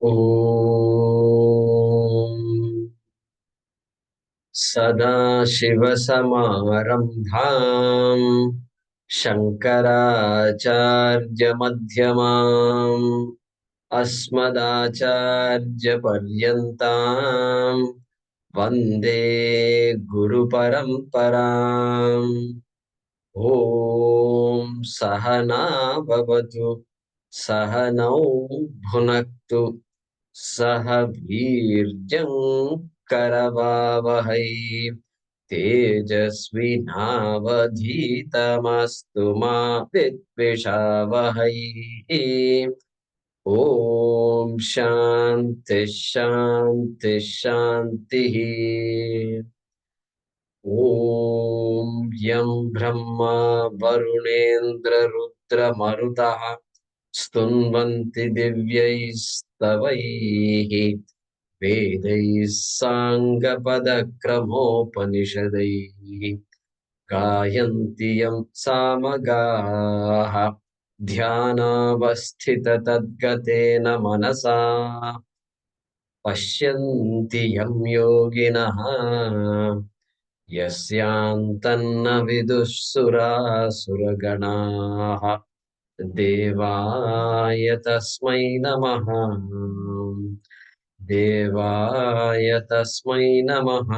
ॐ सदाशिवसमारम्भाम् शङ्कराचार्यमध्यमाम् अस्मदाचार्यपर्यन्ताम् वन्दे गुरुपरम्पराम्। ॐ सहना भवतु सहनौ भुनक्तु सह वीर्यं करवावहै तेजस्विनावधीतमस्तु मा विद्विषावहै। ॐ शान्ति शान्ति शान्तिः। ॐ यं ब्रह्मा वरुणेन्द्ररुद्रमरुतः स्तुन्वन्ति दिव्यैस्तवैः वेदैः साङ्गपदक्रमोपनिषदैः गायन्ति यं सामगाः ध्यानावस्थिततद्गतेन मनसा पश्यन्ति यं योगिनः यस्यान्तन्न विदुःसुरासुरगणाः देवाय तस्मै नमः। देवाय तस्मै नमः।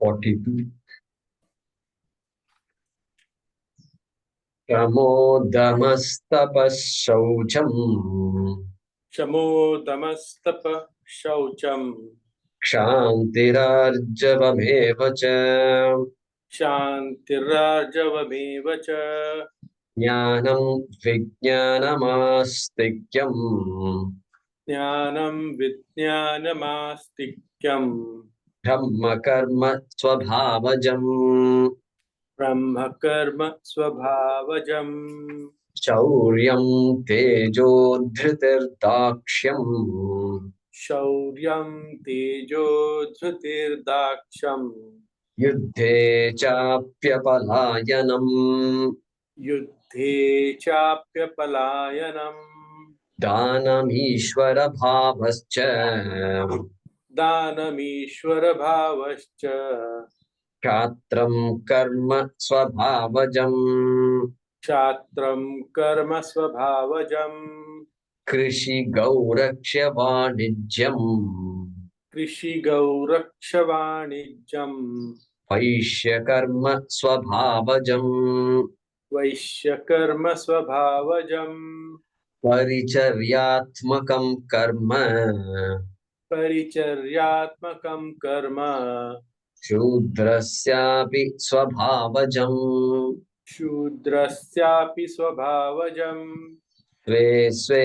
42 प्रमोदमस्तपः शौचम् शमोदमस्तप शौचम् क्षान्तिरार्जवमेव च शान्तिरार्जवमेव च ज्ञानं विज्ञानमास्तिक्यम् ज्ञानं विज्ञानमास्तिक्यम् ब्रह्मकर्म स्वभावजम् ब्रह्मकर्म स्वभावजम् शौर्यं तेजोधृतिर्दाक्ष्यम् शौर्यं तेजो धृतिर्दाक्ष्यम् युद्धे चाप्यपलायनम् युद्धे चाप्यपलायनम् दानमीश्वरभावश्च दानमीश्वरभावश्च क्षात्रं कर्म स्वभावजम् क्षात्रं कर्म स्वभावजम् कृषिगौरक्ष्य वाणिज्यम् कृषिगौरक्षवाणिज्यम् वैश्यकर्म स्वभावजम् वैश्यकर्म स्वभावजम् परिचर्यात्मकं कर्म परिचर्यात्मकं कर्म शूद्रस्यापि स्वभावजम् शूद्रस्यापि स्वभावजम् स्वे स्वे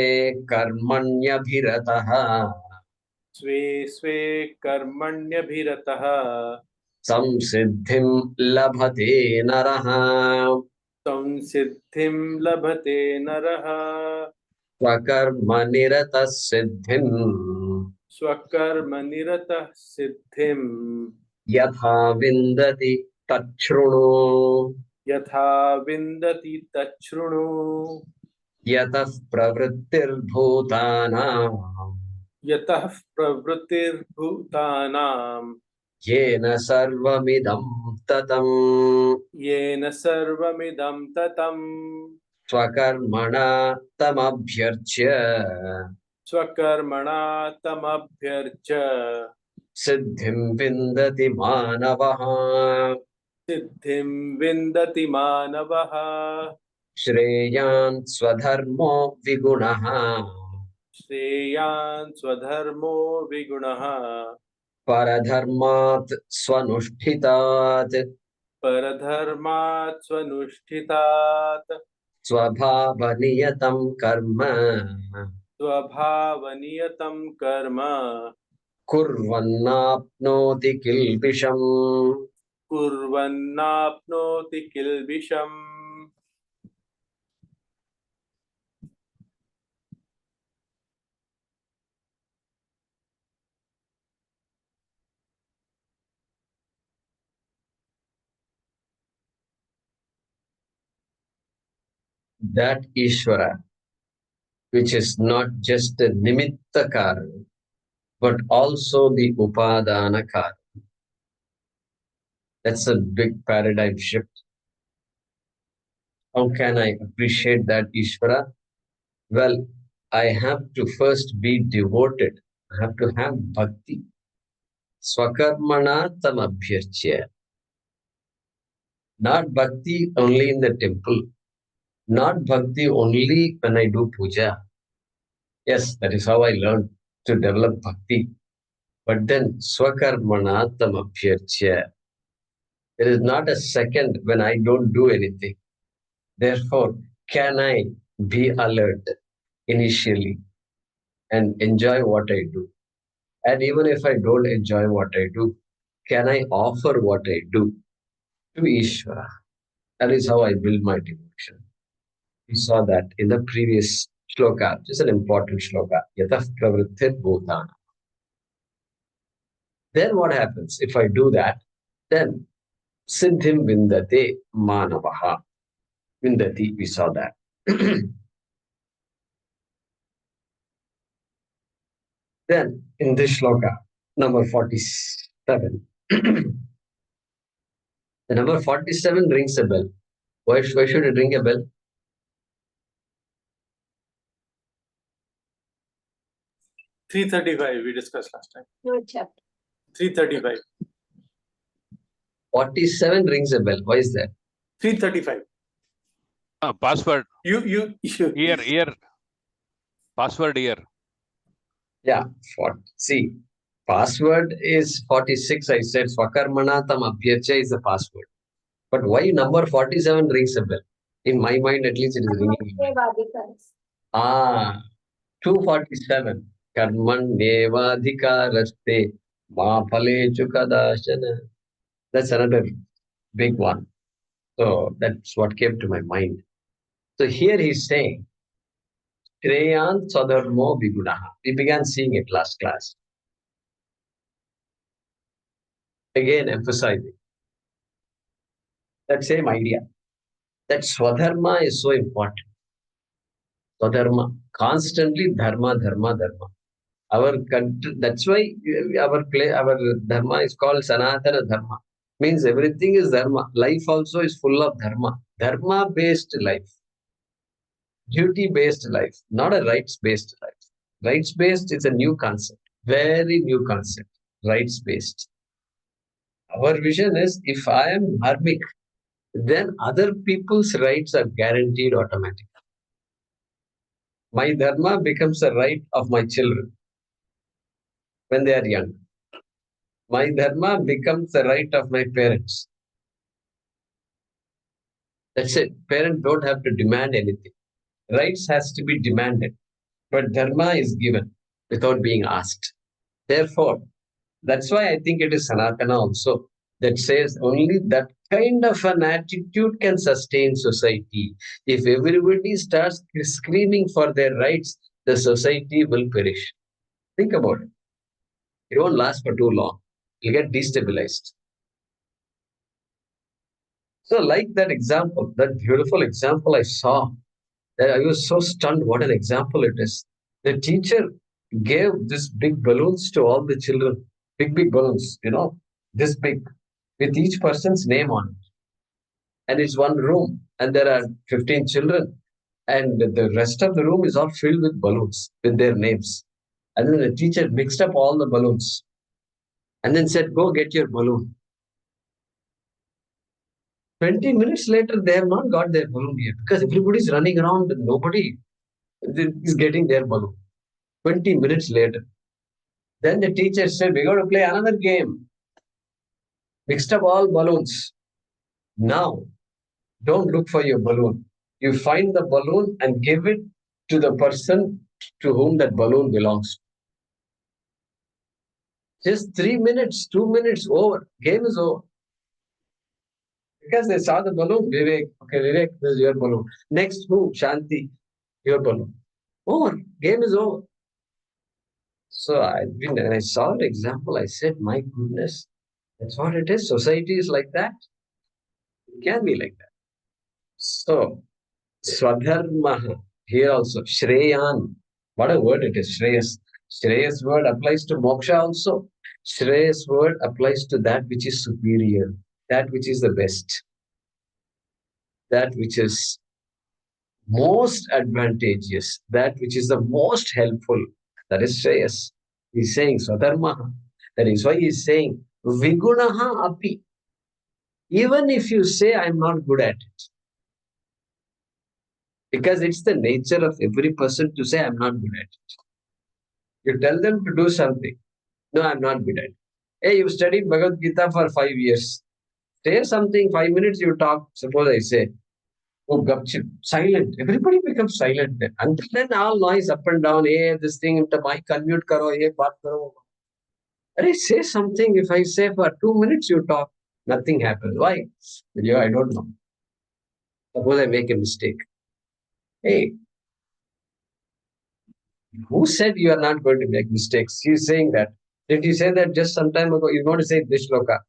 कर्मण्यभिरतः स्वे स्वे कर्मण्यभिरतः संसिद्धिं लभते नरः संसिद्धिं लभते नरः स्वकर्मनिरतः सिद्धिम् स्वकर्मनिरतः सिद्धिम् यथा विन्दति तच्छृणु यथा विन्दति तच्छृणु यतः प्रवृत्तिर्भूतानाम् यतः प्रवृत्तिर्भूतानां येन सर्वमिदं ततम् येन सर्वमिदं ततं स्वकर्मणा तमभ्यर्च्य स्वकर्मणा तमभ्यर्च्य सिद्धिं विन्दति मानवः सिद्धिं विन्दति मानवः श्रेयान् स्वधर्मो विगुणः श्रेयान् स्वधर्मो विगुणः परधर्मात् स्वनुष्ठितात् परधर्मात् स्वनुष्ठितात् स्वभावनियतं कर्म स्वभावनियतं कर्म kurvannapnoti kilbisham. कुर्वन्नाप्नोति किल्बिषम्. That Ishvara, which is not just the nimitta karan, but also the upadana karan. That's a big paradigm shift. How can I appreciate that Ishvara? Well, I have to first be devoted. I have to have bhakti. Swakarmana tam abhyarchya. Not bhakti only in the temple. Not bhakti only when I do puja. Yes, that is how I learned to develop bhakti. But then swakarmana tam abhyarchya. There is not a second when I don't do anything. Therefore, can I be alert initially and enjoy what I do? And even if I don't enjoy what I do, can I offer what I do to Ishvara? That is how I build my devotion. We saw that in the previous shloka, which is an important shloka. Yatah pravrittir bhutana. Then what happens? If I do that, then siddhim vindate manavaha. Vindati, we saw that. Then in this shloka, number 47, the number 47 rings a bell. Why should it ring a bell? 335 we discussed last time. No chapter. 335. 47 rings a bell. Why is that? 335. Password. You Year. Password year. Yeah, see, password is 46. I said Swakarmana tam abhyarcha is the password. But why number 47 rings a bell? In my mind, at least it is ringing. Ah, 247. Karman nevadhikaraste ma phalechu kadashana. That's another big one. So that's what came to my mind. So here he's saying, Shreyant Sadharmo Vigunaha. We began seeing it last class. Again, emphasizing that same idea that Swadharma is so important. Swadharma, constantly dharma, dharma, dharma. Our country, that's why our dharma is called Sanatana Dharma. Means everything is dharma. Life also is full of dharma. Dharma based life, duty based life, not a rights based life. Rights based is a new concept, very new concept. Rights based. Our vision is if I am dharmic, then other people's rights are guaranteed automatically. My dharma becomes a right of my children when they are young. My dharma becomes the right of my parents. That's it. Parents don't have to demand anything. Rights has to be demanded, but dharma is given without being asked. Therefore, that's why I think it is Sanatana also that says only that kind of an attitude can sustain society. If everybody starts screaming for their rights, the society will perish. Think about it. It won't last for too long. You'll get destabilized. So, like that example, that beautiful example I saw, that I was so stunned what an example it is. The teacher gave this big balloons to all the children, big balloons, this big, with each person's name on it. And it's one room, and there are 15 children, and the rest of the room is all filled with balloons with their names. And then the teacher mixed up all the balloons and then said, go get your balloon. 20 minutes later, they have not got their balloon yet because everybody is running around and nobody is getting their balloon. 20 minutes later. Then the teacher said, we're going to play another game. Mixed up all balloons. Now, don't look for your balloon. You find the balloon and give it to the person to whom that balloon belongs. Just 3 minutes, 2 minutes, over. Game is over. Because they saw the balloon, Vivek. Okay, Vivek, this is your balloon. Next, who? Shanti, your balloon. Over. Game is over. So when I saw the example, I said, my goodness, that's what it is. Society is like that. It can be like that. So, Swadharmaha, here also, Shreyan. What a word it is, Shreyas. Shreyas word applies to moksha also. Shreyas word applies to that which is superior, that which is the best, that which is most advantageous, that which is the most helpful. That is Shreyas. He's saying Swadharmaha. That is why he's saying Vigunaha api. Even if you say I'm not good at it, because it's the nature of every person to say I'm not good at it. You tell them to do something. No, I'm not good at it. Hey, you've studied Bhagavad Gita for 5 years. Say something, 5 minutes you talk. Suppose I say, oh, gupchup, silent. Everybody becomes silent then. Until then, all noise up and down. Hey, this thing, the mic unmute karo, hey, baat karo. Arey, say something. If I say for 2 minutes you talk, nothing happens. Why? Yeah, I don't know. Suppose I make a mistake. Hey, who said you are not going to make mistakes? He's saying that. Did you say that just some time ago? You're going to say this shloka.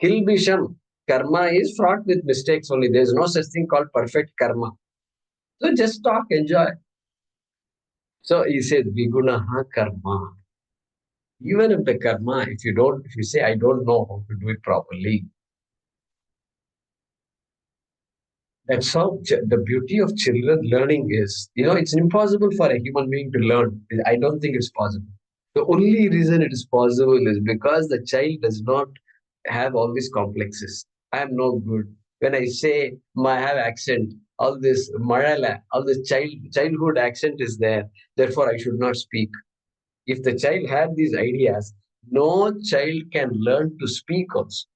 Kilbisham. Karma is fraught with mistakes only. There's no such thing called perfect karma. So just talk, enjoy. So he said, Vigunaha karma. Even if the karma, if you say, I don't know how to do it properly, that's how the beauty of children learning is. It's impossible for a human being to learn. I don't think it's possible. The only reason it is possible is because the child does not have all these complexes. I am no good. When I say I have accent, all this Malala, all this childhood accent is there. Therefore, I should not speak. If the child had these ideas, no child can learn to speak also.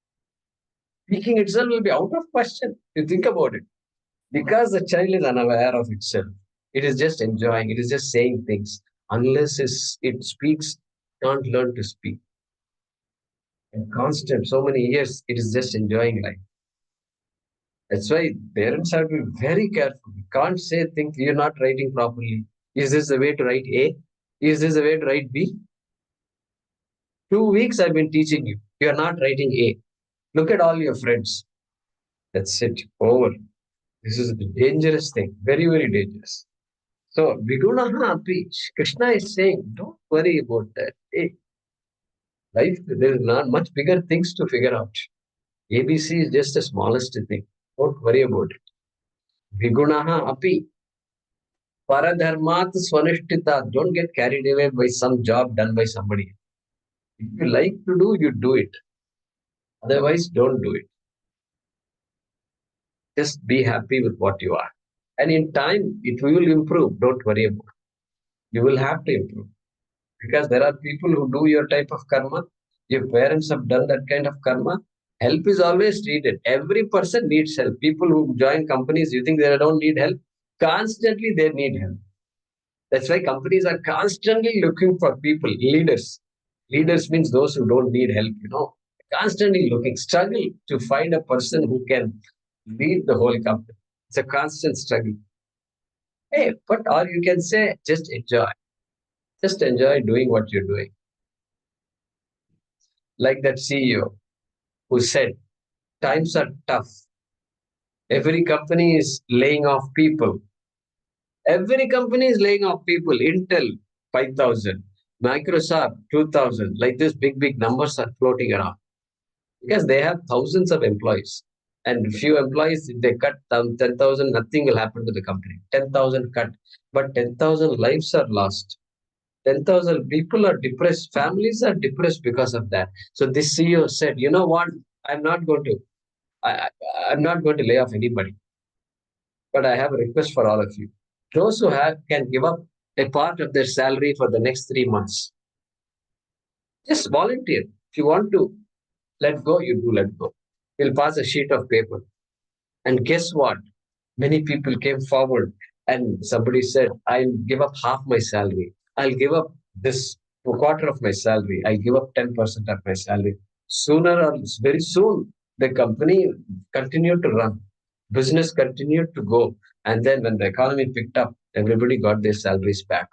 Speaking itself will be out of question. You think about it. Because the child is unaware of itself. It is just enjoying. It is just saying things. Unless it speaks, can't learn to speak. And constant, so many years, it is just enjoying life. That's why parents have to be very careful. You can't say things you're not writing properly. Is this the way to write A? Is this the way to write B? 2 weeks I've been teaching you. You're not writing A. Look at all your friends. That's it. Over. This is a dangerous thing. Very, very dangerous. So, Vigunaha api. Krishna is saying, don't worry about that. Hey, life, there is not much bigger things to figure out. ABC is just the smallest thing. Don't worry about it. Vigunaha api. Paradharmat swanishtita. Don't get carried away by some job done by somebody. If you like to do, you do it. Otherwise, don't do it. Just be happy with what you are. And in time, it will improve. Don't worry about it. You will have to improve. Because there are people who do your type of karma. Your parents have done that kind of karma. Help is always needed. Every person needs help. People who join companies, you think they don't need help? Constantly, they need help. That's why companies are constantly looking for people, leaders. Leaders means those who don't need help. Constantly looking, struggle to find a person who can lead the whole company. It's a constant struggle. Hey, or you can say, just enjoy. Just enjoy doing what you're doing. Like that CEO who said, times are tough. Every company is laying off people. Every company is laying off people. Intel, 5,000. Microsoft, 2,000. Like this, big numbers are floating around. Because they have thousands of employees. And few employees, if they cut down 10,000, nothing will happen to the company. 10,000 cut. But 10,000 lives are lost. 10,000 people are depressed. Families are depressed because of that. So this CEO said, you know what? I'm not going to I'm not going to lay off anybody. But I have a request for all of you. Those who can give up a part of their salary for the next 3 months. Just volunteer. If you want to let go, you do let go. We'll pass a sheet of paper. And guess what? Many people came forward and somebody said, I'll give up half my salary. I'll give up this. a quarter of my salary. I give up 10% of my salary. Sooner or very soon, the company continued to run. Business continued to go. And then when the economy picked up, everybody got their salaries back.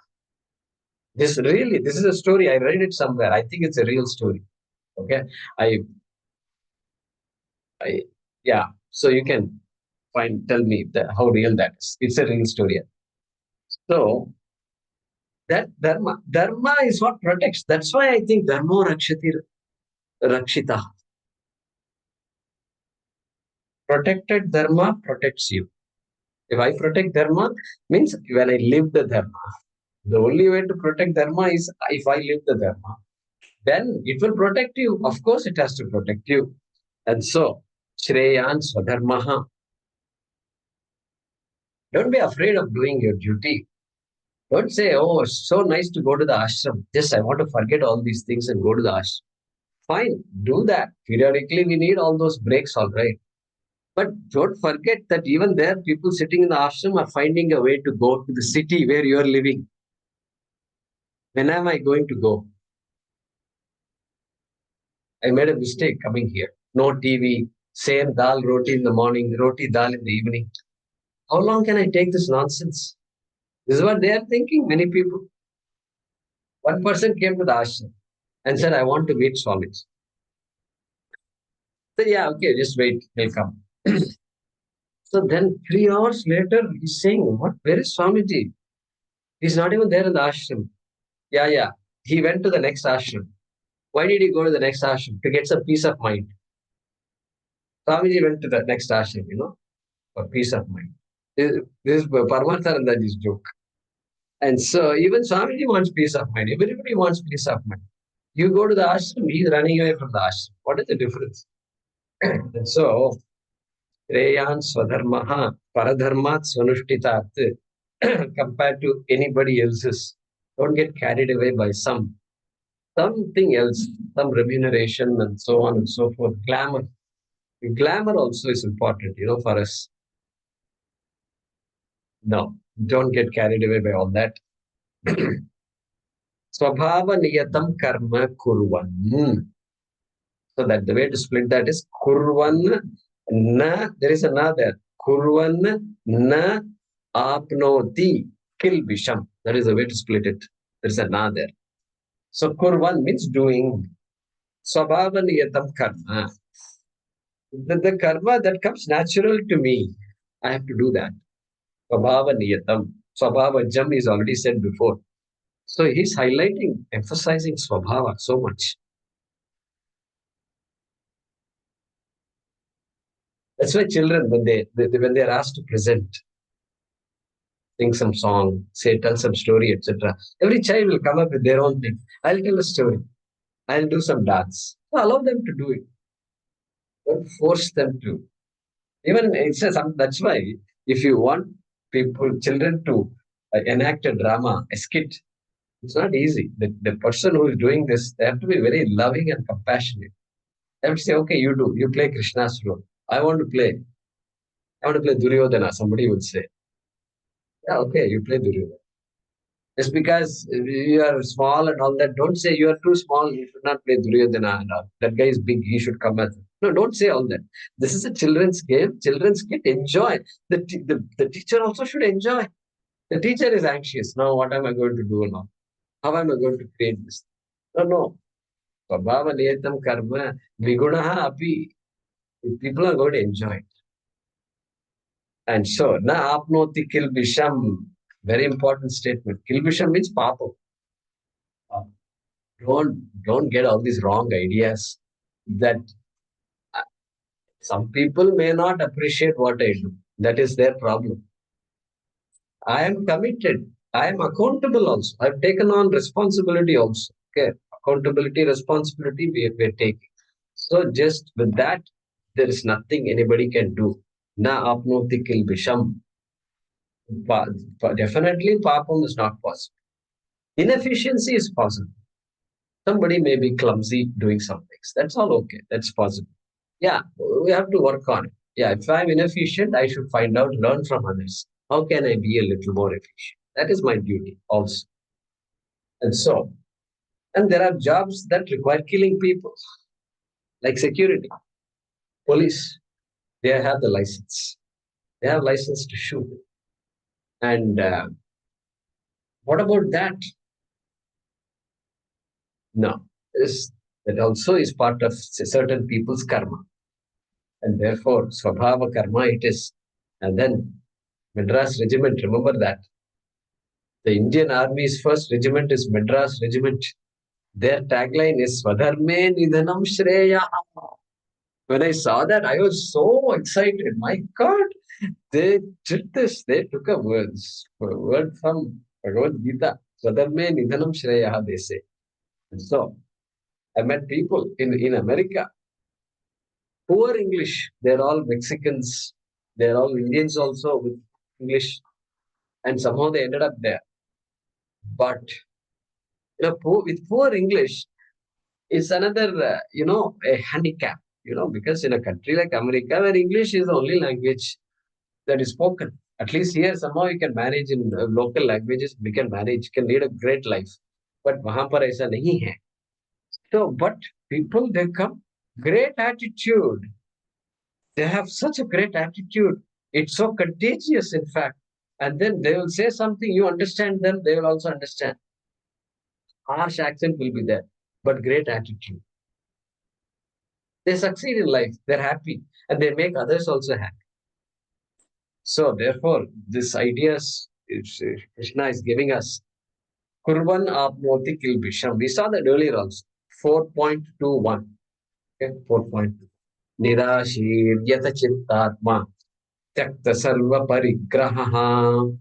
This is a story. I read it somewhere. I think it's a real story. Okay. I, yeah. So you can tell me how real that is. It's a real story. So that dharma is what protects. That's why I think dharma rakshati rakshita. Protected dharma protects you. If I protect dharma, means when I live the dharma. The only way to protect dharma is if I live the dharma. Then it will protect you. Of course, it has to protect you. And so, Shreyan Swadharmaha. Don't be afraid of doing your duty. Don't say, oh, it's so nice to go to the ashram. Just I want to forget all these things and go to the ashram. Fine, do that. Periodically, we need all those breaks, all right. But don't forget that even there, people sitting in the ashram are finding a way to go to the city where you are living. When am I going to go? I made a mistake coming here. No TV, same dal roti in the morning, roti dal in the evening. How long can I take this nonsense? This is what they are thinking, many people. One person came to the ashram and said, I want to meet Swami. So, yeah, okay, just wait, he'll come. So then 3 hours later, he's saying, what? Where is Swamiji? He's not even there in the ashram. Yeah. He went to the next ashram. Why did he go to the next ashram? To get some peace of mind. Swamiji went to the next ashram, for peace of mind. This is Paramathanandaji's joke. And so even Swamiji wants peace of mind. Everybody wants peace of mind. You go to the ashram, he's running away from the ashram. What is the difference? And so, Shreyan Swadharmaha Paradharmat Swanushtitaat compared to anybody else's. Don't get carried away by something else, some remuneration and so on and so forth. Glamour. Glamour also is important, for us. No, don't get carried away by all that. Swabhava niyatam karma kurvan. So that the way to split that is kurvan na, there is a na there. Kurvan na apnoti kilbisham. That is the way to split it. There is a na there. So kurvan means doing. Swabhava niyatam karma. The karma that comes natural to me, I have to do that. Swabhava niyatam. Swabhava jam is already said before. So he's highlighting, emphasizing swabhava so much. That's why children, when they are asked to present, sing some song, tell some story, etc., every child will come up with their own thing. I'll tell a story. I'll do some dance. So allow them to do it. Don't force them to. Even that's why if you want children to enact a drama, a skit, it's not easy. The person who is doing this, they have to be very loving and compassionate. They have to say, okay, you play Krishna's role. I want to play Duryodhana, somebody would say. Yeah, okay, you play Duryodhana. Just because you are small and all that, don't say you are too small, you should not play Duryodhana and all. That guy is big, he should come at. No, don't say all that. This is a children's game. Children's kid, enjoy. The teacher also should enjoy. The teacher is anxious. Now, what am I going to do now? How am I going to create this? No. Svabhava niyatam karma vigunaha api. People are going to enjoy it. And so, na apnoti kilbisham. Very important statement. Kilbisham means papa. Don't get all these wrong ideas that some people may not appreciate what I do. That is their problem. I am committed. I am accountable also. I've taken on responsibility also. Okay. Accountability, responsibility we're taking. So just with that, there is nothing anybody can do. Na apnoti kilbisham. Definitely, papam is not possible. Inefficiency is possible. Somebody may be clumsy doing some things. That's all okay. That's possible. Yeah, we have to work on it. Yeah, if I'm inefficient, I should find out, learn from others. How can I be a little more efficient? That is my duty also. And so, And there are jobs that require killing people, like security, police. They have the license. They have license to shoot. And what about that? No, that also is part of certain people's karma. And therefore, Swabhava karma it is. And then Madras Regiment, remember that. The Indian Army's first regiment is Madras Regiment. Their tagline is Swadharme Nidhanam Shreya. When I saw that, I was so excited. My God, they did this. They took a word from Bhagavad Gita. Swadharme Nidhanam Shreya, they say. And so, I met people in America who are English. They're all Mexicans. They're all Indians also with English. And somehow they ended up there. But with poor English, it's another, a handicap, because in a country like America, where English is the only language that is spoken, at least here somehow you can manage in local languages, we can manage, can lead a great life. But wahan par aisa nahi hai. So, but people, they come, great attitude. They have such a great attitude. It's so contagious, in fact. And then they will say something, you understand them, they will also understand. Harsh accent will be there, but great attitude. They succeed in life, they're happy, and they make others also happy. So, therefore, this ideas Krishna is giving us. Kurvan apnoti kilbisham. We saw that earlier also. 4.21. Okay, 4.2. Nirashir yata chittatma tyakta sarva parigraha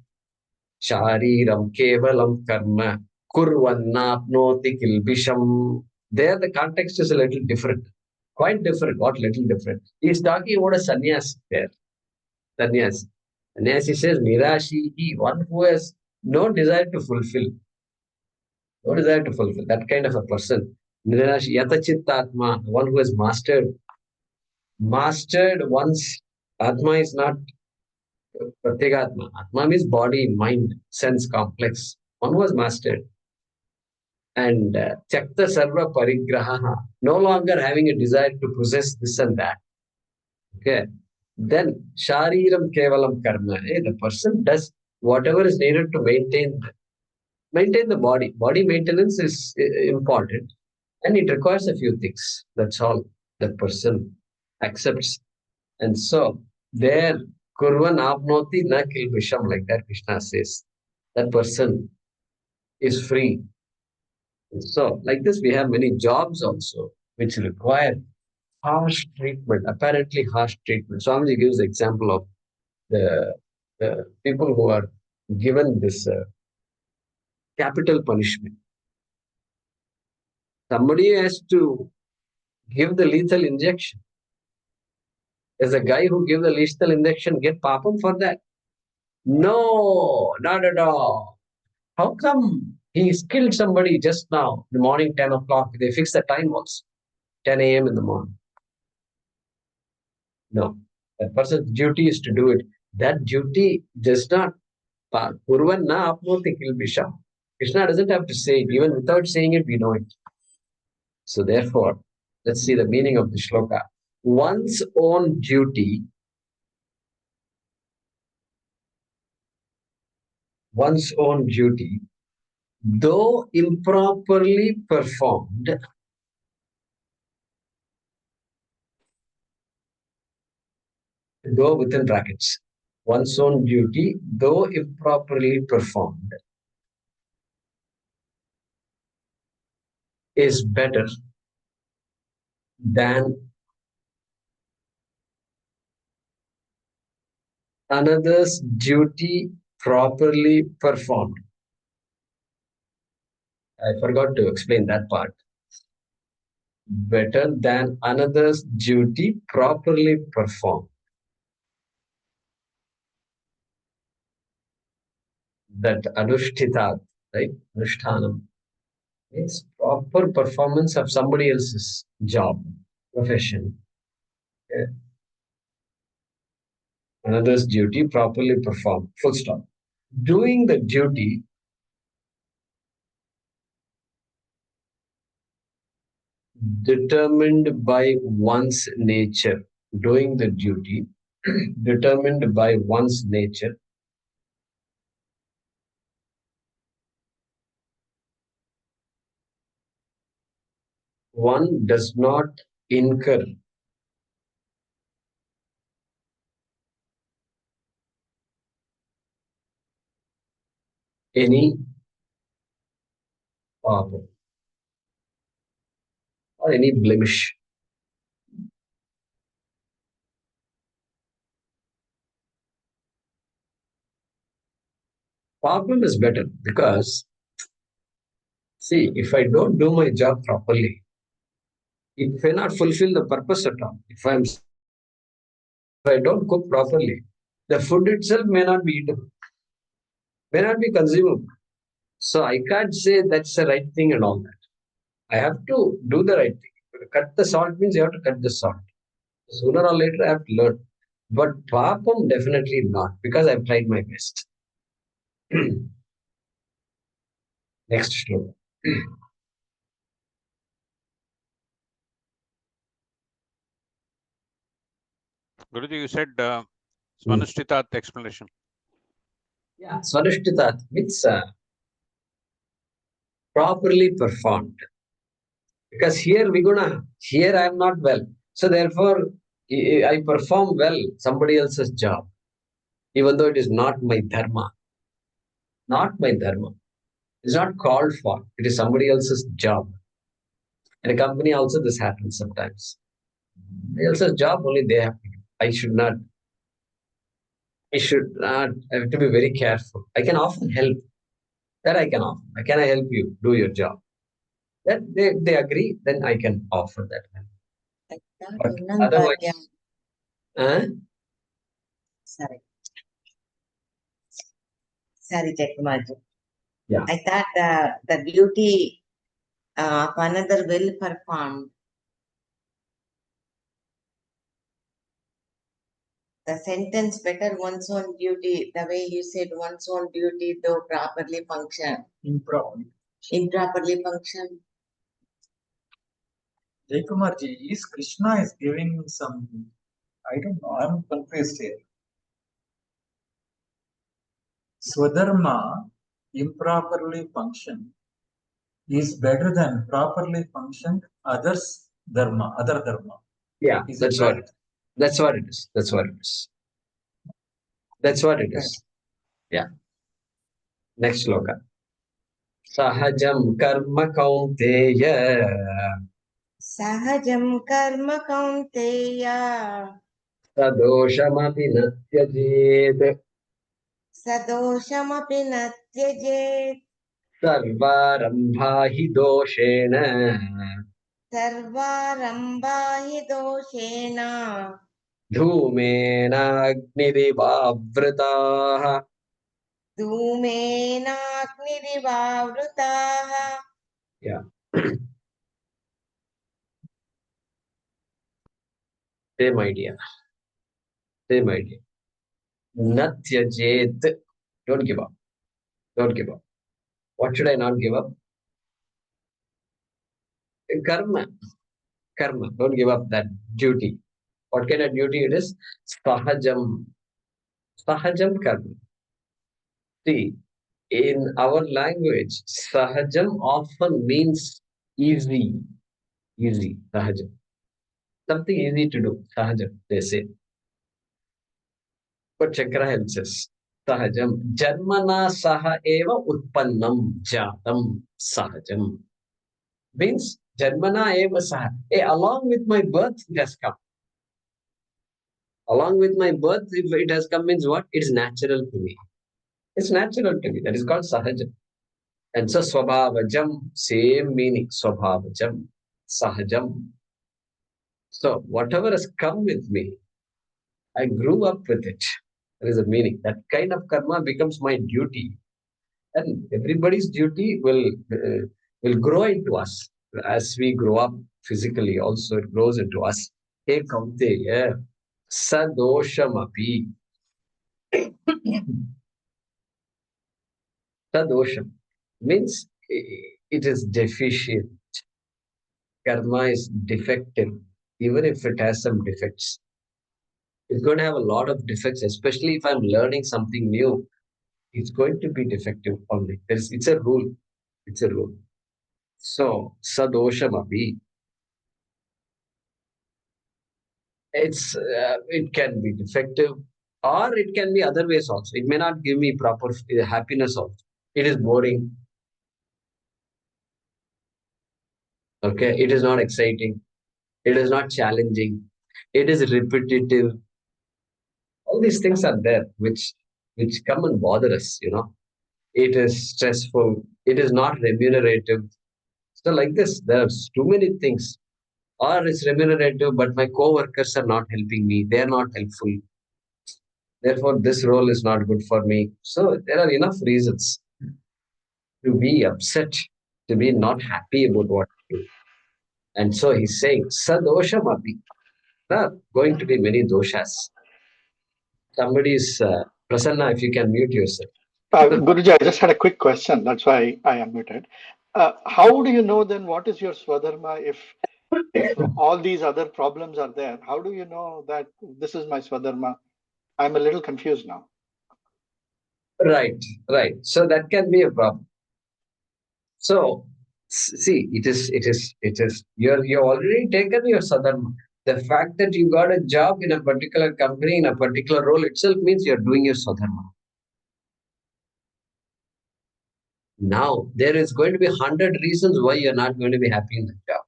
shariram kevalam karma kurvannapnoti kilbisham. There the context is a little different. Quite different. What little different? He's talking about a sannyas there. Sannyas. Sannyasi says, Nirashi, one who has no desire to fulfill. No desire to fulfill. That kind of a person. Nirashi, Yatachittatma, one who has mastered one's Atma is not Pratyagatma. Atma means body, mind, sense complex. One who has mastered. And Chakta Sarva Parigraha, no longer having a desire to possess this and that. Okay. Then Shariram Kevalam Karma. The person does whatever is needed to maintain the body. Body maintenance is important. And it requires a few things. That's all that person accepts. And so, there, Kurvan Apnoti na kilbisham, like that Krishna says. That person is free. And so, like this, we have many jobs also which require harsh treatment, apparently harsh treatment. Swamiji gives the example of the people who are given this capital punishment. Somebody has to give the lethal injection. Does a guy who gives the lethal injection get papam for that? No, not at all. How come he's killed somebody just now, in the morning, 10 o'clock? They fix the time also, 10 a.m. in the morning. No, that person's duty is to do it. That duty does not. Purvan na apnoti kilbisha. Krishna doesn't have to say it. Even without saying it, we know it. So therefore, let's see the meaning of the shloka. One's own duty, though improperly performed, go within brackets. One's own duty, though improperly performed, is better than another's duty properly performed. I forgot to explain that part. Better than another's duty properly performed. That anushthita, right? Anushtanam. It's proper performance of somebody else's job, profession. Okay. Another's duty properly performed. Full stop. Doing the duty determined by one's nature, doing the duty, determined by one's nature, one does not incur any papa or any blemish. Papam is better because, see, if I don't do my job properly, it may not fulfill the purpose at all. If I don't cook properly, the food itself may not be eatable, may not be consumable. So I can't say that's the right thing and all that. I have to do the right thing. Cut the salt means you have to cut the salt. Sooner or later, I have to learn. But papam, definitely not, because I've tried my best. Next shloka. Guruji, you said Svanishtitat explanation. Yeah, Svanishtitat means properly performed. Because here I'm not well. So therefore, I perform well somebody else's job, even though it is not my dharma. Not my dharma. It's not called for. It is somebody else's job. In a company also this happens sometimes. Somebody else's job only they have to do. I should not, I have to be very careful. I can often help. That I can offer. Can I help you do your job? That they agree, then I can offer that help. But otherwise, Sorry, Jackmaji. Yeah. I thought the duty of another well performed. The sentence better one's own duty, the way you said one's own duty, though properly function. Improperly function. Jaykumarji, is Krishna is giving some, I don't know, I'm confused here. Swadharma, improperly function, is better than properly functioned other dharma. Yeah, Is that's it what right? that's what it is. That's what it is. That's what it is. Yeah. Next shloka. Sahajam karma kaunteya Sahajam karma kaunteya sadoshamapi natyajet sadoshamapi natyajet sarvarambha hi doshena sarvarambha hi doshena dhumena agnirivavritaha. धूमेनाग्निरिवावृताः. Yeah. Same idea. Same idea. Natyajet. Don't give up. Don't give up. What should I not give up? Karma. Karma. Don't give up that duty. What kind of duty it is? Sahajam. Sahajam karma. See, in our language, sahajam often means easy. Easy. Sahajam. Something easy to do. Sahajam, they say. But Shankara helps us. Sahajam. Janmana saha eva utpannam jatam sahajam. Means Janmana eva saha. Along with my birth, it has come. Along with my birth, if it has come means what? It's natural to me. It's natural to me. That is called sahajam. And so swabhavajam, same meaning. Swabhavajam, sahajam. So whatever has come with me, I grew up with it. There is a meaning. That kind of karma becomes my duty. And everybody's duty will grow into us. As we grow up physically, also it grows into us. Hey Kaunteya, sadoshamapi. Sadosham means it is deficient. karma is defective, even if it has some defects. It's going to have a lot of defects, especially if I'm learning something new. It's going to be defective only. It's a rule. It's a rule. So, sadoshamapi. It can be defective, or it can be other ways also. It may not give me proper happiness also. It is boring. Okay, it is not exciting. It is not challenging. It is repetitive. All these things are there, which come and bother us. It is stressful. It is not remunerative. So like this, there's too many things. Or it's remunerative, but my co-workers are not helping me. They are not helpful. Therefore, this role is not good for me. So there are enough reasons to be upset, to be not happy about what to do. And so he's saying, Sadosha Mapi. There are going to be many doshas. Somebody is Prasanna, if you can mute yourself. Guruji, I just had a quick question. That's why I unmuted. How do you know then what is your Swadharma if all these other problems are there? How do you know that this is my Swadharma? I'm a little confused now. Right. So that can be a problem. So see, it is you're already taken your Sadharma. The fact that you got a job in a particular company, in a particular role itself means you're doing your Sadharma. Now, there is going to be 100 reasons why you're not going to be happy in the job.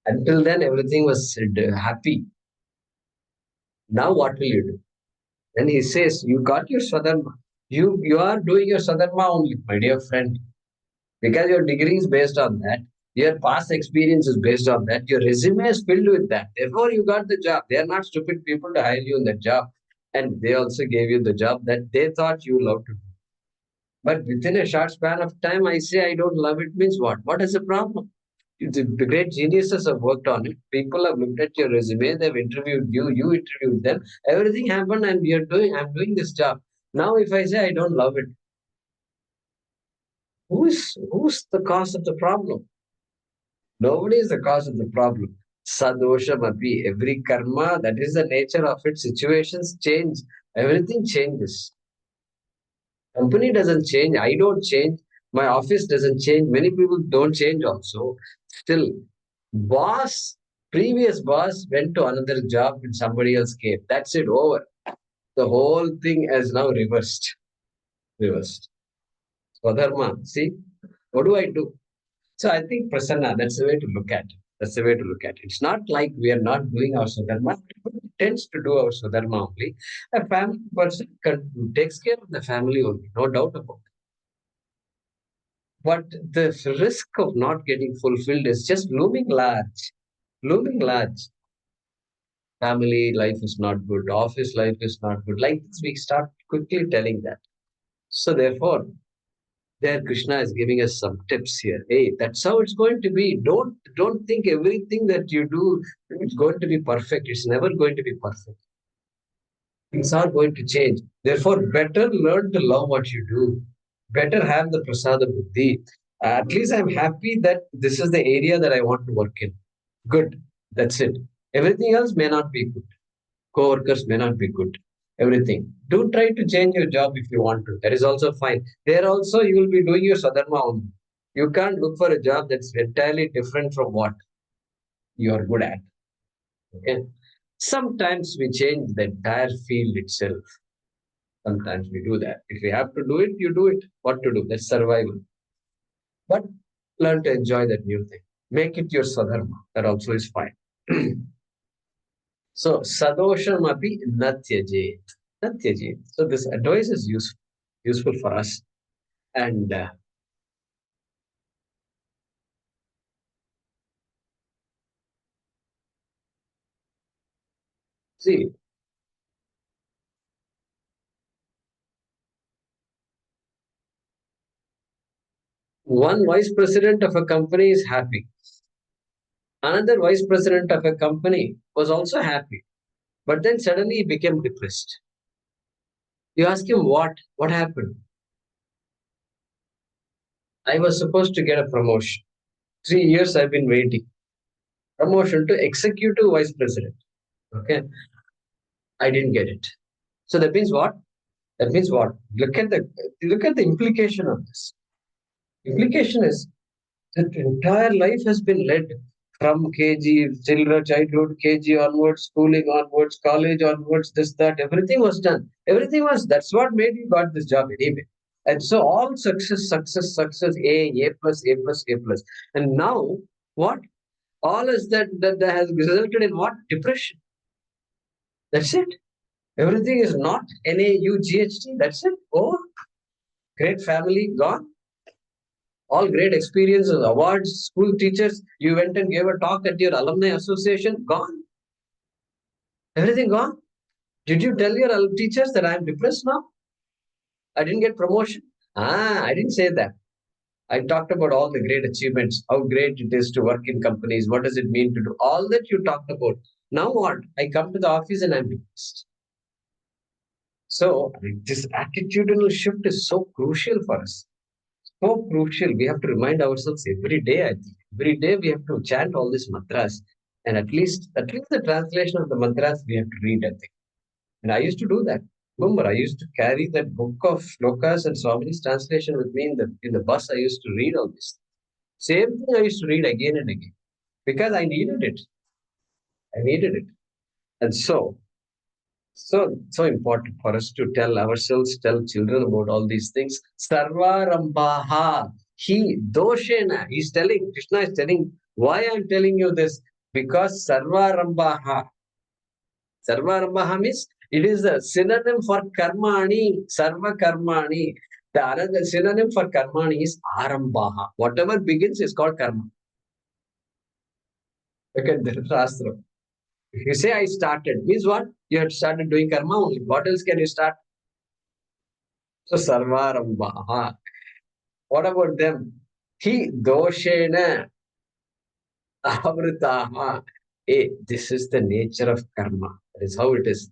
Until then, everything was happy. Now, what will you do? Then he says, you got your Swadharma. You are doing your Swadharma only, my dear friend. Because your degree is based on that. Your past experience is based on that. Your resume is filled with that. Therefore, you got the job. They are not stupid people to hire you in the job. And they also gave you the job that they thought you loved to do. But within a short span of time, I say I don't love it means what? What is the problem? The great geniuses have worked on it. People have looked at your resume, they've interviewed you, you interviewed them. Everything happened and I'm doing this job. Now, if I say I don't love it, who's the cause of the problem? Nobody is the cause of the problem. Sadosha mapi. Every karma, that is the nature of it. Situations change. Everything changes. Company doesn't change. I don't change. My office doesn't change. Many people don't change also. Still, previous boss went to another job and somebody else came. That's it, over. The whole thing is now reversed. Swadharma, see, what do I do? So I think Prasanna, that's the way to look at it. It's not like we are not doing our Swadharma. Everybody tends to do our Swadharma only. A family person takes care of the family only, no doubt about it. But the risk of not getting fulfilled is just looming large. Family life is not good, office life is not good. Like this, we start quickly telling that. So therefore, there Krishna is giving us some tips here. Hey, that's how it's going to be. Don't think everything that you do is going to be perfect. It's never going to be perfect. Things are going to change. Therefore, better learn to love what you do. Better have the prasada buddhi. At least I'm happy that this is the area that I want to work in. Good. That's it. Everything else may not be good. Co-workers may not be good. Everything. Do try to change your job if you want to. That is also fine. There also you will be doing your sadharma only. You can't look for a job that's entirely different from what you are good at. Okay. Sometimes we change the entire field itself. Sometimes we do that. If you have to do it, you do it. What to do? That's survival. But learn to enjoy that new thing. Make it your sadharma. That also is fine. So, sadosham api natyajet. Natyajet. So, this advice is useful for us. And see, one vice president of a company is happy. Another vice president of a company was also happy. But then suddenly he became depressed. You ask him what? What happened? I was supposed to get a promotion. 3 years I've been waiting. Promotion to executive vice president. Okay. I didn't get it. So that means what? That means what? Look at the implication of this. Implication is that entire life has been led from KG, childhood, KG onwards, schooling onwards, college onwards, this, that, everything was done. That's what made you got this job anyway. And so all success, A plus, A plus, A plus. And now what? All is that has resulted in what? Depression. That's it. Everything is not NAUGHT. That's it. Oh, great family gone. All great experiences, awards, school teachers. You went and gave a talk at your alumni association. Gone. Everything gone. Did you tell your teachers that I am depressed now? I didn't get promotion. I didn't say that. I talked about all the great achievements, how great it is to work in companies. What does it mean to do? All that you talked about. Now what? I come to the office and I'm depressed. So this attitudinal shift is so crucial for us. So crucial. We have to remind ourselves every day, I think. Every day we have to chant all these mantras. And at least the translation of the mantras we have to read, I think. And I used to do that. Remember, I used to carry that book of Shlokas and Swami's translation with me in the bus. I used to read all this. Same thing I used to read again and again. Because I needed it. And so important for us to tell ourselves, tell children about all these things. Sarvarambaha. Krishna is telling, why I'm telling you this? Because Sarvarambaha means it is a synonym for karmani, sarva karmani. The another synonym for karmani is arambaha. Whatever begins is called karma. Look at the Shastra. If you say I started, means what? You have started doing karma only. What else can you start? So sarvarambaha. What about them? Hi doshena avritaha. This is the nature of karma. That is how it is.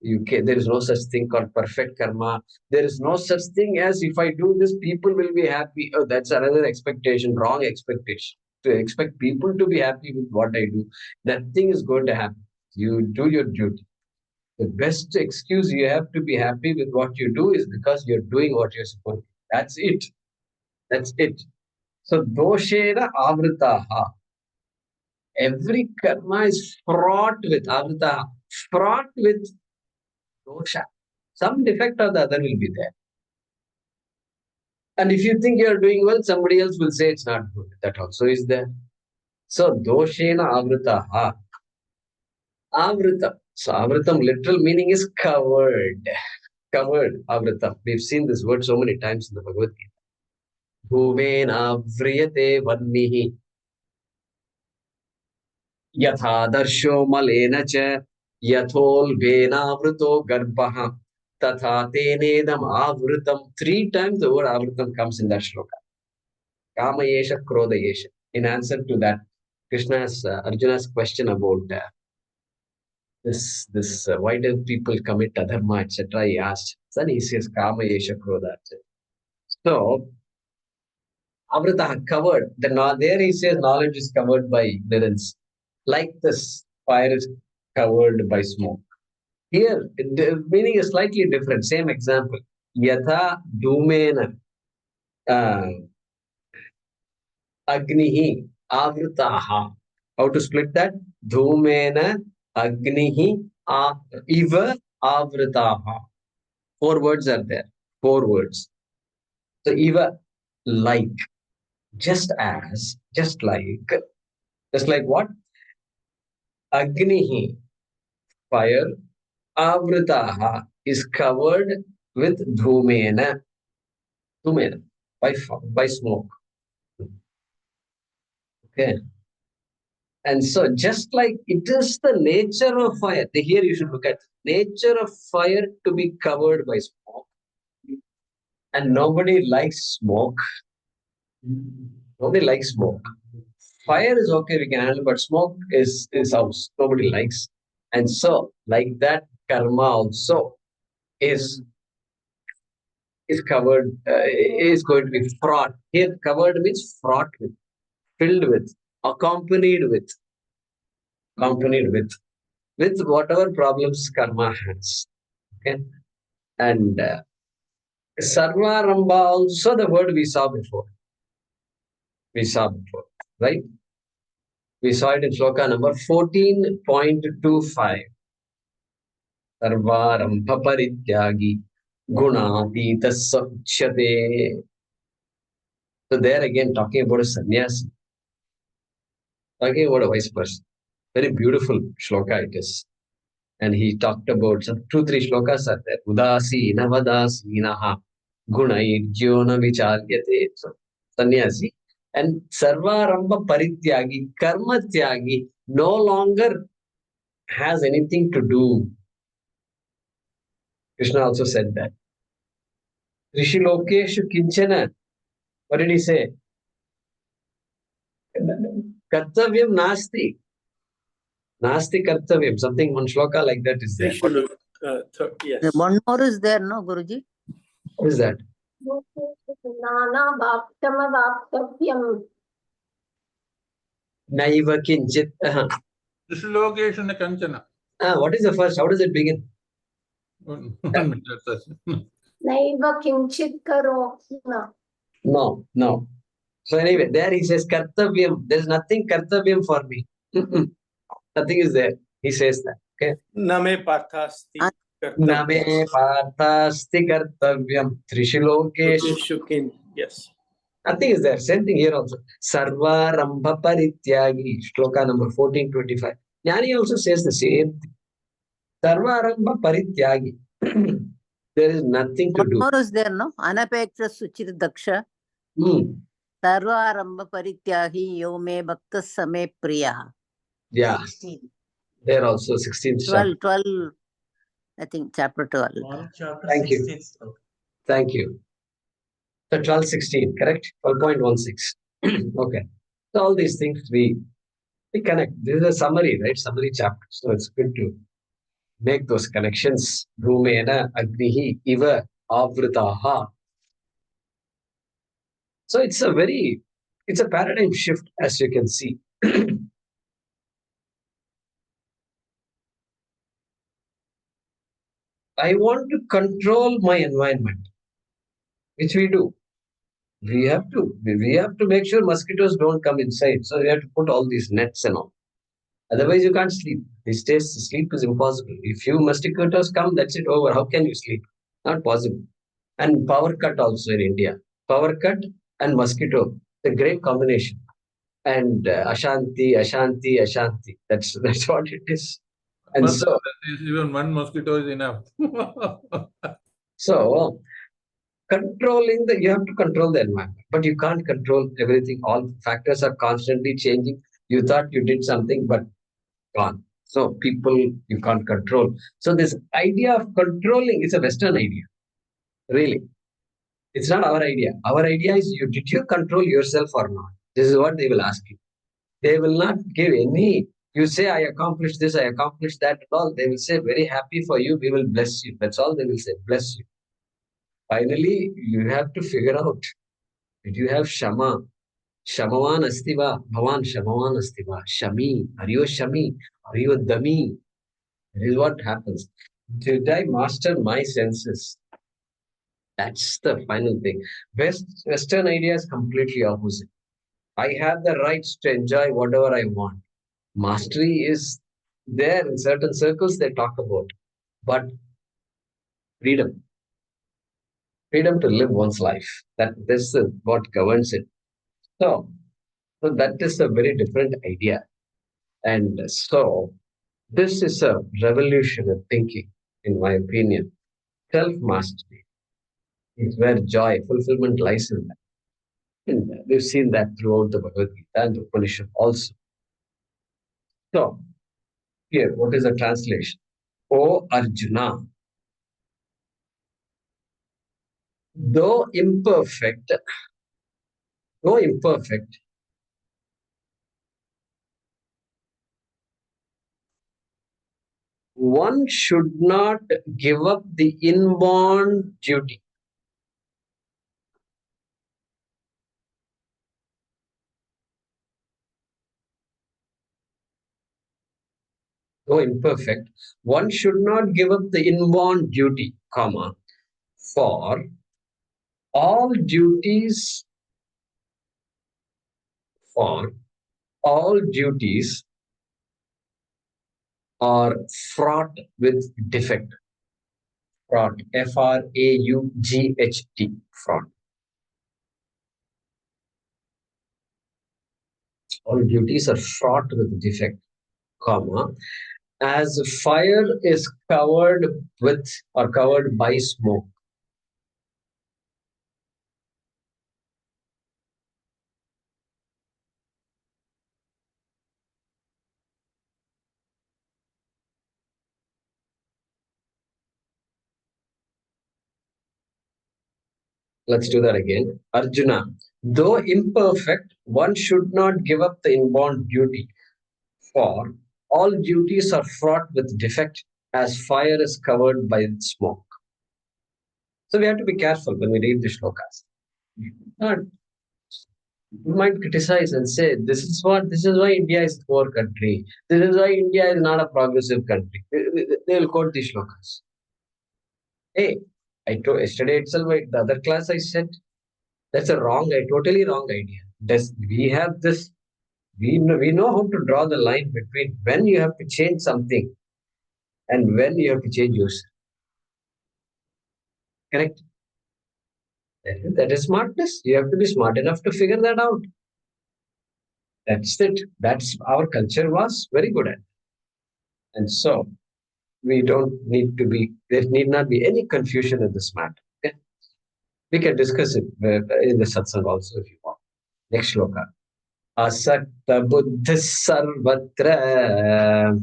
There is no such thing called perfect karma. There is no such thing as if I do this, people will be happy. Oh, that's another expectation, wrong expectation. To expect people to be happy with what I do, nothing is going to happen. You do your duty. The best excuse you have to be happy with what you do is because you're doing what you're supposed to. That's it. That's it. So doshena avritaha. Every karma is fraught with avritaha, fraught with dosha. Some defect or the other will be there. And if you think you're doing well, somebody else will say it's not good. That also is there. So doshena avritaha. Avritam. So avritam literal meaning is covered. Covered, avritam. We've seen this word so many times in the Bhagavad Gita. Bhuvena vriyate vannihi. Yatha darsho malena cha. Yatholbena garbhaha. Tatha tenedam avritam. 3 times the word avritam comes in that shloka. Kamayesha krodayesha. In answer to that, Arjuna's question about this why do people commit adharma, etc. He asked. Then he says Kamayesha krodha. So Avritaha covered. There he says knowledge is covered by ignorance. Like this, fire is covered by smoke. Here, the meaning is slightly different. Same example. Yatha dhumena agnihi avritaha. How to split that? Dhumena agnihi iva avritaha. 4 words are there. 4 words. So iva, like, just like what? Agnihi, fire, avritaha is covered with dhumena, by smoke. Okay. And so just like it is the nature of fire, here you should look at nature of fire to be covered by smoke. And nobody likes smoke. Nobody likes smoke. Fire is okay, we can handle, but smoke is house. Nobody likes. And so, like that, karma also is covered, is going to be fraught. Here, covered means fraught with, filled with, accompanied with whatever problems karma has. Okay, and Sarvarambha also the word we saw before. Right? We saw it in Shloka number 14.25. Sarvarambha parityagi gunatita sachyate. So there again talking about a sannyasi, talking about a wise person. Very beautiful shloka it is. And he talked about some 2-3 shlokas are there. Udasi navadasinaha gunairjyona vicharyate. So sannyasi. And sarvarambha parityagi, karma tyagi, no longer has anything to do. Krishna also said that. Rishilokeshu kinchana. What did he say? Kartavyam nasti. Nasti kartavyam. Something, one shloka like that is there. Yes. One more is there, no, Guruji? What is that? Naiva kinchit. Dislogation kanchana. What is the first? How does it begin? 1 minute. Naiva kinchit karo. No. So anyway, there he says kartavyam. There is nothing kartavyam for me. Nothing is there. He says that. Okay. Name parthasti Name parthasti kartavyam trishilokesh. Shukin. Yes. Nothing is there. Same thing here also. Sarvarambha parityagi. Shloka number 1425. Jnani also says the same thing. Sarvarambha parityagi. There is nothing to One do. more is there, no? Anapeksha suchit daksha. Sarvarambha parityahi yo me bhaktas same priyaha. Yeah. There also 16th chapter. 12, I think, chapter 12. Chapter Thank you. 16. Thank you. So 12:16, correct? 12.16. Okay. So all these things we connect. This is a summary, right? Summary chapter. So it's good to make those connections. Dhumena agnihi iva avritaha. So it's a paradigm shift, as you can see. I want to control my environment, which we do. We have to make sure mosquitoes don't come inside. So we have to put all these nets and all. Otherwise, you can't sleep. These days, sleep is impossible. If few mosquitoes come, that's it over. How can you sleep? Not possible. And power cut also in India. Power cut and mosquito, the great combination. And Ashanti. That's what it is. And But so, even one mosquito is enough. so you have to control the environment, but you can't control everything. All factors are constantly changing. You thought you did something, but gone. So people you can't control. So this idea of controlling is a Western idea. Really. It's not our idea. Our idea is did you control yourself or not? This is what they will ask you. They will not give any. You say, I accomplished this, I accomplished that, and all. They will say, very happy for you, we will bless you. That's all they will say, bless you. Finally, you have to figure out, did you have Shama? Shamavan astiva, Bhavan Shamavan astiva. Shami, are you a Shami? Are you a Dami? This is what happens. Did I master my senses? That's the final thing. Western idea is completely opposite. I have the rights to enjoy whatever I want. Mastery is there in certain circles they talk about, but freedom to live one's life. This is what governs it. So that is a very different idea. And so this is a revolution of thinking, in my opinion. Self-mastery is where joy, fulfillment lies in that. And we've seen that throughout the Bhagavad Gita and the Upanishad also. So, here, what is the translation? O Arjuna, though imperfect, one should not give up the inborn duty. though imperfect, one should not give up the inborn duty, comma, for all duties are fraught with defect. Fraught, F-R-A-U-G-H-T, fraught. All duties are fraught with defect, comma, as fire is covered with or covered by smoke. Let's do that again. Arjuna, though imperfect, one should not give up the inborn duty, for all duties are fraught with defect as fire is covered by smoke. So we have to be careful when we read the shlokas. You might criticize and say, this is why India is a poor country. This is why India is not a progressive country. They will quote the shlokas. Hey, I told yesterday itself, the other class I said, that's a totally wrong idea. We have this, we know how to draw the line between when you have to change something and when you have to change yourself. Correct? That is smartness. You have to be smart enough to figure that out. That's it. That's our culture was very good at. And so we don't need to be, there need not be any confusion in this matter. Okay? We can discuss it in the satsang also if you want. Next shloka. Asakta buddhis sarvatra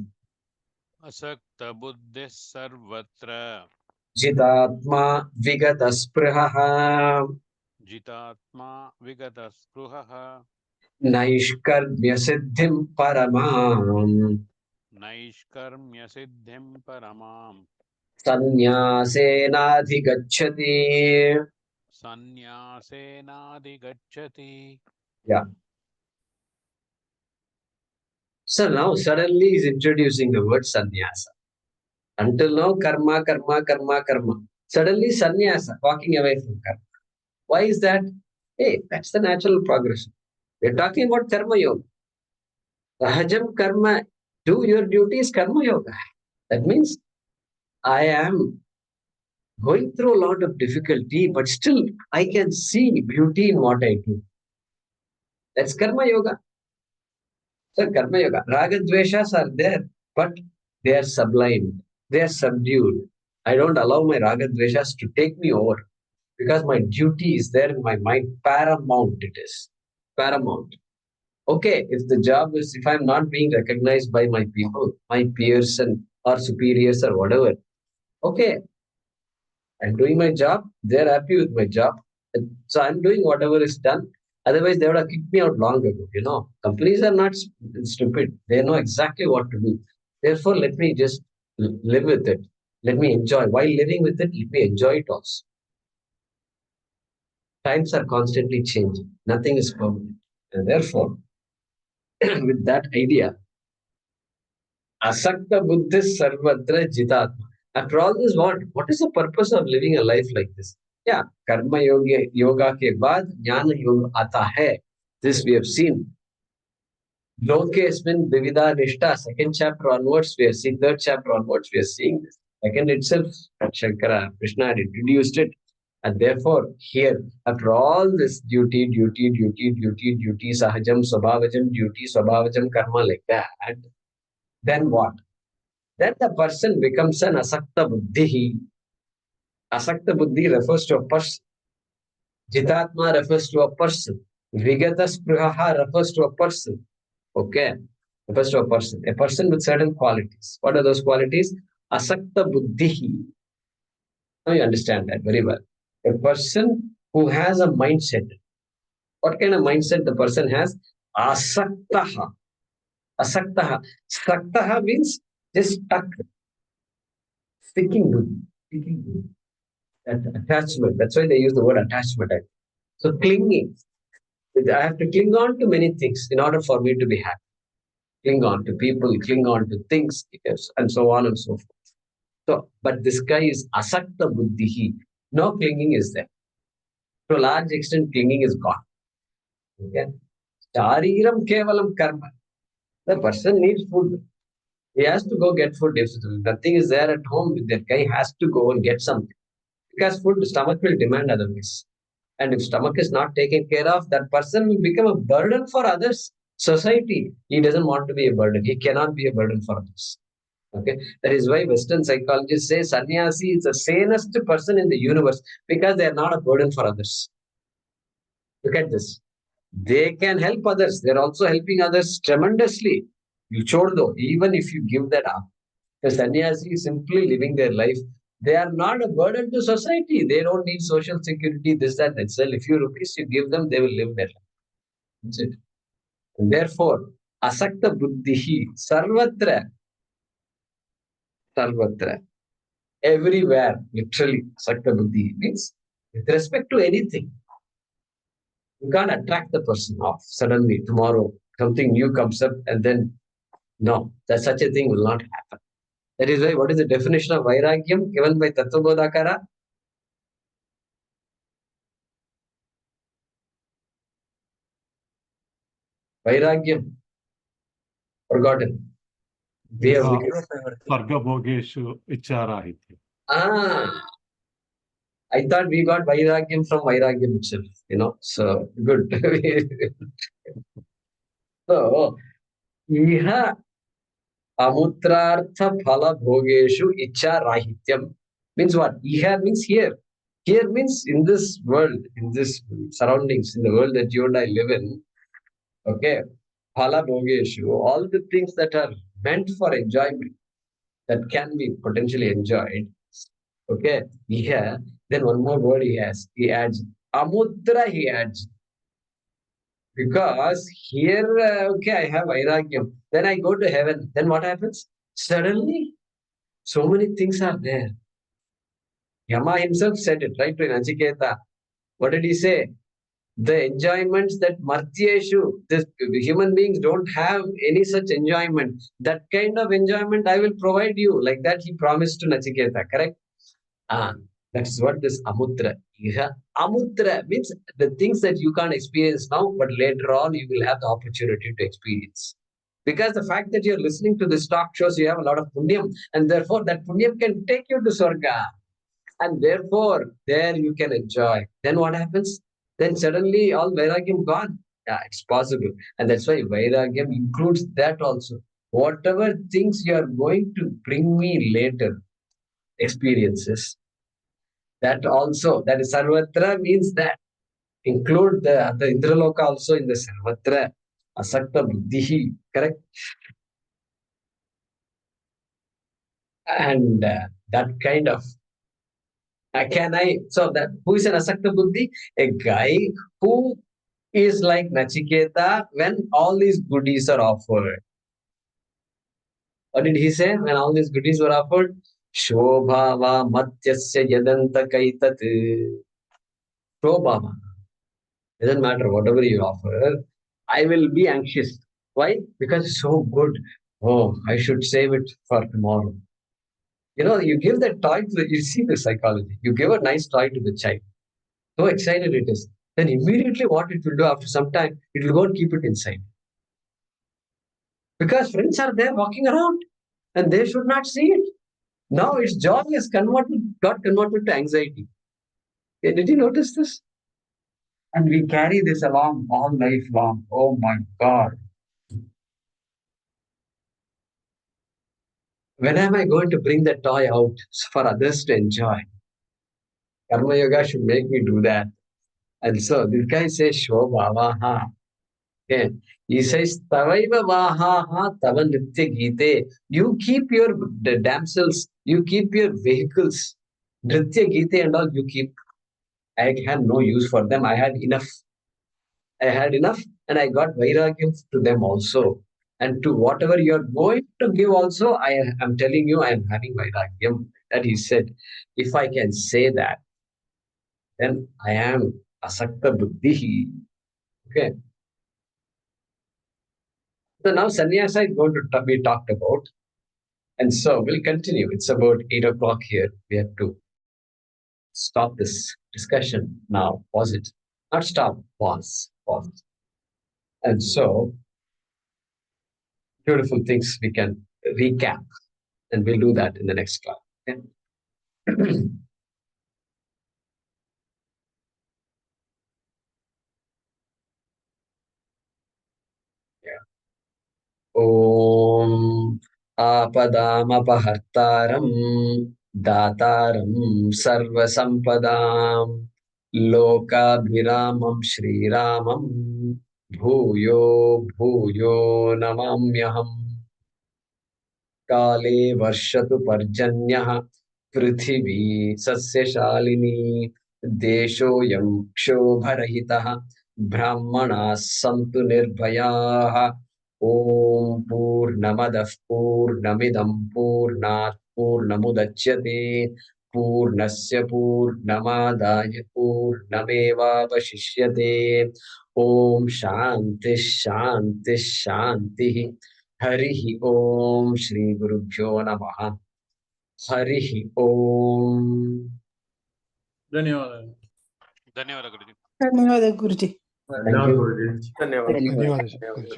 Asakta buddhis sarvatra jitatma vigataspruhaha jitatma vigataspruhaha naishkarmya siddhim paramam naishkarmya siddhim paramam sanyasenadhigacchati. sanyasenadhigacchati. Yeah. So now suddenly he's introducing the word sannyasa. Until now, karma, karma, karma, karma. Suddenly sannyasa, walking away from karma. Why is that? Hey, that's the natural progression. We're talking about karma yoga. Sahajam karma, do your duties, karma yoga. That means I am going through a lot of difficulty, but still I can see beauty in what I do. That's karma yoga. So karma yoga, raga dveshas are there, but they are sublimed. They are subdued. I don't allow my raga dveshas to take me over because my duty is there in my mind. Paramount it is. Paramount. Okay, if I'm not being recognized by my people, my peers and or superiors or whatever, okay, I'm doing my job. They're happy with my job. So I'm doing whatever is done. Otherwise, they would have kicked me out long ago. Companies are not stupid. They know exactly what to do. Therefore, let me just live with it. Let me enjoy. While living with it, let me enjoy it also. Times are constantly changing. Nothing is permanent. And therefore, with that idea, asakta buddhis sarvatra jitatma. After all this, what is the purpose of living a life like this? Yeah, karma yoga ke baad jnana yoga aata hai. This we have seen. Lokesmin Vivida Nishta, second chapter onwards, we are seeing, third chapter onwards, we are seeing this. Second itself, Shankara, Krishna had introduced it. And therefore, here, after all this duty, sahajam, swabhavajam, karma, like that, then what? Then the person becomes an asakta buddhi. Asakta buddhi refers to a person. Jitatma refers to a person. Vigata spruhaha refers to a person. Okay, refers to a person with certain qualities. What are those qualities? Asakta buddhi. Now you understand that very well. A person who has a mindset. What kind of mindset the person has? Asaktaha. Asaktaha. Saktaha means just stuck. Sticking buddhi. That attachment. That's why they use the word attachment. So clinging. I have to cling on to many things in order for me to be happy. Cling on to people, cling on to things, yes, and so on and so forth. So, but this guy is asakta buddhihi. No clinging is there. To a large extent, clinging is gone. Okay. Shariram kevalam karma. The person needs food. He has to go get food. If nothing is there at home, that guy has to go and get something. Because food, stomach will demand otherwise. And if stomach is not taken care of, that person will become a burden for others. Society. He doesn't want to be a burden. He cannot be a burden for others. Okay. That is why Western psychologists say sannyasi is the sanest person in the universe because they are not a burden for others. Look at this. They can help others. They're also helping others tremendously. You chod do, even if you give that up. The sannyasi is simply living their life. They are not a burden to society. They don't need social security, this, that, that's all. If you rupees you give them, they will live their life. That's it. And therefore, asakta buddhihi sarvatra, sarvatra, everywhere, literally, asakta buddhi means with respect to anything. You can't attract the person off suddenly tomorrow. Something new comes up, and then no, that such a thing will not happen. That is why, what is the definition of vairagyam given by Tattvabodhakara? Vairagyam, forgotten. Way of looking. Sargabhogeshu Icharahitya. I thought we got vairagyam from vairagyam itself, so good. So, iha amutrartha phala bhogeshu icha rahityam means what? Iha means here. Here means in this world, in this surroundings, in the world that you and I live in. Okay. Phala bhogeshu, all the things that are meant for enjoyment, that can be potentially enjoyed. Okay. Here, then one more word he has. He adds amudra, he adds. Because here, okay, I have vairagyam. Then I go to heaven. Then what happens? Suddenly, so many things are there. Yama himself said it, right, to Nachiketa. What did he say? The enjoyments that Martyeshu, this human beings don't have any such enjoyment. That kind of enjoyment I will provide you. Like that he promised to Nachiketa, correct? That is what this amutra. Amutra means the things that you can't experience now, but later on you will have the opportunity to experience. Because the fact that you're listening to this talk shows you have a lot of punyam, and therefore that punyam can take you to Swarga. And therefore, there you can enjoy. Then what happens? Then suddenly all vairagyam gone. Yeah, it's possible. And that's why vairagyam includes that also. Whatever things you are going to bring me later, experiences, that also, that is sarvatra means that. Include the Indraloka also in the sarvatra. Asakta buddhihi, correct? And that kind of so that who is an asakta buddhi? A guy who is like Nachiketa when all these goodies are offered. What did he say when all these goodies were offered? Shobhava matyasya yadanta kaitat. Shobhava. Doesn't matter whatever you offer, I will be anxious. Why? Because it's so good. Oh, I should save it for tomorrow. You give that toy you see the psychology. You give a nice toy to the child. So excited it is. Then immediately what it will do after some time, it will go and keep it inside. Because friends are there walking around and they should not see it. Now its joy has got converted to anxiety. Okay, did you notice this? And we carry this along all life long. Oh my God. When am I going to bring the toy out for others to enjoy? Karma Yoga should make me do that. And so this guy says, Shobhavaha. Okay. He says, Tavaiva Vahaha Tava Nitya Gite. You keep your damsels, you keep your vehicles, Nritya Gite and all, you keep. I had no use for them. I had enough. And I got vairagyam to them also. And to whatever you're going to give also, I am telling you, I am having vairagyam. That he said, if I can say that, then I am asakta buddhihi. Okay. So now sannyasa is going to be talked about. And so we'll continue. It's about 8 o'clock here. We have to stop this discussion now. Pause it. Not stop, pause. Pause. And so, beautiful things we can recap. And we'll do that in the next class. Okay? ॐ आपदामपहर्तारं दातारं सर्वसम्पदां लोकाभिरामं श्रीरामं भूयो भूयो नमाम्यहम् काले वर्षतु पर्जन्यः पृथिवी सस्यशालिनी देशोऽयं क्षोभरहितः ब्राह्मणाः सन्तु निर्भयाः ॐ पूर्णमदः पूर्णमिदं पूर्णात् पूर्णमुदच्यते पूर्णस्य पूर्णमादाय पूर्णमेवावशिष्यते ॐ शान्तिः शान्तिः शान्तिः हरिः ॐ श्रीगुरुभ्यो नमः हरिः ॐ ಧನ್ಯವಾದಗಳು. ಧನ್ಯವಾದ ಗುರುಜಿ. ಧನ್ಯವಾದ ಗುರುಜಿ. Thank you. ಧನ್ಯವಾದ. ಧನ್ಯವಾದ ಗುರುಜಿ.